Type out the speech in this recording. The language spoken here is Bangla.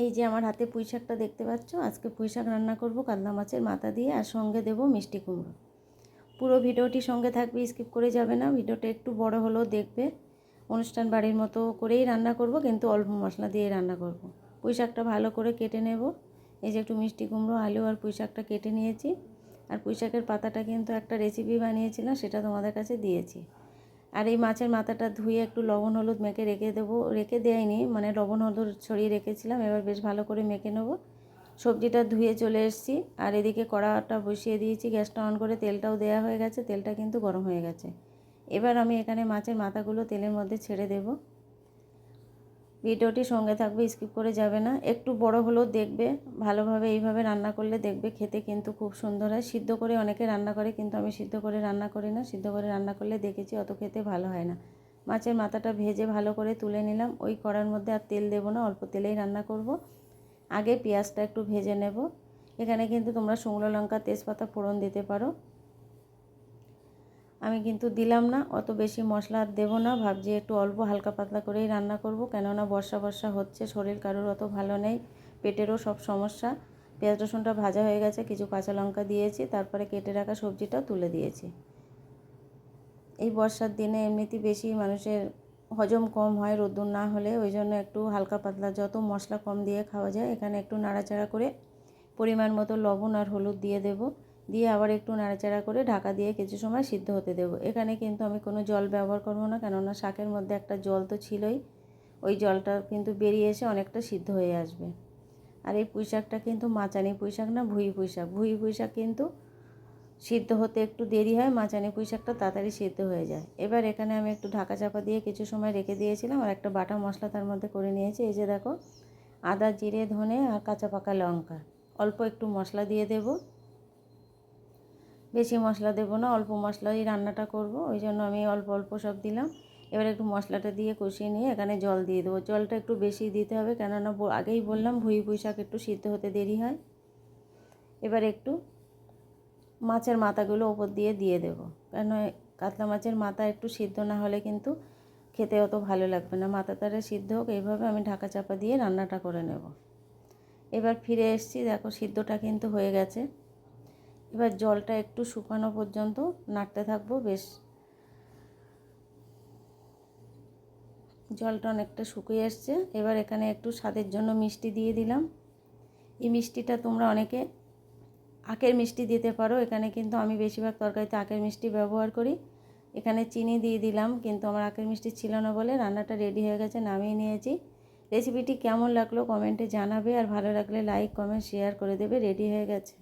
এই যে আমার হাতে পুঁই শাকটা দেখতে পাচ্ছ, আজকে পুঁই শাক রান্না করব কাতলা মাছের মাথা দিয়ে, আর সঙ্গে দেব মিষ্টি কুমড়ো। পুরো ভিডিওটি সঙ্গে থাকবে, স্কিপ করে যাবে না। ভিডিওটা একটু বড় হলেও দেখবে। অনুষ্ঠান বাড়ির মতো করেই রান্না করব, কিন্তু অল্প মশলা দিয়ে রান্না করব। পুঁই শাকটা ভালো করে কেটে নেব। এই যে একটু মিষ্টি কুমড়ো, আলু আর পুঁই শাকটা কেটে নিয়েছি। আর পুঁই শাকের পাতাটা কিন্তু একটা রেসিপি বানিয়েছিলাম, সেটা তোমাদের কাছে দিয়েছি। আর এই মাছের মাথাটা ধুয়ে একটু লবণ হলুদ মেখে রেখে দেবো, রেখে দেয়নি মানে লবণ হলুদ ছড়িয়ে রেখেছিলাম। এবার বেশ ভালো করে মেখে নেবো। সবজিটা ধুয়ে চলে এসেছি, আর এদিকে কড়াটা বসিয়ে দিয়েছি, গ্যাসটা অন করে তেলটাও দেওয়া হয়ে গেছে, তেলটা কিন্তু গরম হয়ে গেছে। এবার আমি এখানে মাছের মাথাগুলো তেলের মধ্যে ছেড়ে দেব। ভিডিওটি সঙ্গে থাকবে, স্কিপ করে যাবে না। একটু বড় হলেও দেখবে, ভালোভাবে এইভাবে রান্না করলে দেখবে খেতে কিন্তু খুব সুন্দর হয়। সিদ্ধ করে অনেকে রান্না করে, কিন্তু আমি সিদ্ধ করে রান্না করি না। সিদ্ধ করে রান্না করলে দেখেছি অত খেতে ভালো হয় না। মাছের মাথাটা ভেজে ভালো করে তুলে নিলাম। ওই কড়ার মধ্যে আর তেল দেবো না, অল্প তেলেই রান্না করব। আগে পেঁয়াজটা একটু ভেজে নেব। এখানে কিন্তু তোমরা শুকনো লঙ্কা তেজপাতা ফোড়ন দিতে পারো, আমি কিন্তু দিলাম না। অত বেশি মশলা দেব না, ভাবছি একটু অল্প হালকা পাতলা করেই রান্না করব, কেননা বর্ষা বর্ষা হচ্ছে, শরীর কারোর অত ভালো নেই, পেটেরও সব সমস্যা। পেঁয়াজ রসুনটা ভাজা হয়ে গেছে, কিছু কাঁচা লঙ্কা দিয়েছি, তারপরে কেটে রাখা সবজিটাও তুলে দিয়েছি। এই বর্ষার দিনে এমনিতেই বেশি মানুষের হজম কম হয় রোদ্দুর না হলে, ওই জন্য একটু হালকা পাতলা যত মশলা কম দিয়ে খাওয়া যায়। এখানে একটু নাড়াচাড়া করে পরিমাণ মতো লবণ আর হলুদ দিয়ে দেব, দিয়ে আবার একটু নাড়াচাড়া করে ঢাকা দিয়ে কিছু সময় সিদ্ধ হতে দেব। এখানে কিন্তু আমি কোনো জল ব্যবহার করব না, কেননা শাকের মধ্যে একটা জল তো ছিলই, ওই জলটা কিন্তু বেরিয়ে এসে অনেকটা সিদ্ধ হয়ে আসবে। আর এই পুঁই শাকটা কিন্তু মাচানি পুঁই শাক না, ভুঁই পুঁই শাক। ভুঁই পুঁই শাক কিন্তু সিদ্ধ হতে একটু দেরি হয়, মাচানি পুঁই শাকটা তাড়াতাড়ি সিদ্ধ হয়ে যায়। এবার এখানে আমি একটু ঢাকা চাপা দিয়ে কিছু সময় রেখে দিয়েছিলাম, আর একটা বাটা মশলা তার মধ্যে করে নিয়েছি। এই যে দেখো, আদা জিরে ধনে আর কাঁচা পাকা লঙ্কা, অল্প একটু মশলা দিয়ে দেব, বেশি মশলা দেব না, অল্প মশলাই রান্নাটা করব, ওই জন্য আমি অল্প অল্প সব দিলাম। এবার একটু মশলাটা দিয়ে কষিয়ে নিয়ে এখানে জল দিয়ে দেবো। জলটা একটু বেশি দিতে হবে, কেননা আগেই বললাম ভুঁই পুঁই শাক একটু সিদ্ধ হতে দেরি হয়। এবার একটু মাছের মাথাগুলো ওপর দিয়ে দেবো, কেন কাতলা মাছের মাথা একটু সিদ্ধ না হলে কিন্তু খেতে অত ভালো লাগবে না। মাথা তারা সিদ্ধ হোক, এইভাবে আমি ঢাকা চাপা দিয়ে রান্নাটা করে নেব। এবার ফিরে এসেছি, দেখো সিদ্ধটা কিন্তু হয়ে গেছে। এবার জলটা একটু শুকানো পর্যন্ত নাড়তে থাকবো। বেশ জলটা অনেকটা শুকিয়ে এসছে। এবার এখানে একটু স্বাদের জন্য মিষ্টি দিয়ে দিলাম। এই মিষ্টিটা তোমরা অনেকে আখের মিষ্টি দিতে পারো, এখানে কিন্তু আমি বেশিরভাগ তরকারিতে আখের মিষ্টি ব্যবহার করি। এখানে চিনি দিয়ে দিলাম, কিন্তু আমার আখের মিষ্টি ছিল না বলে রান্নাটা রেডি হয়ে গেছে, নামিয়ে নিয়েছি। রেসিপিটি কেমন লাগলো কমেন্টে জানাবে, আর ভালো লাগলে লাইক কমেন্ট শেয়ার করে দেবে। রেডি হয়ে গেছে।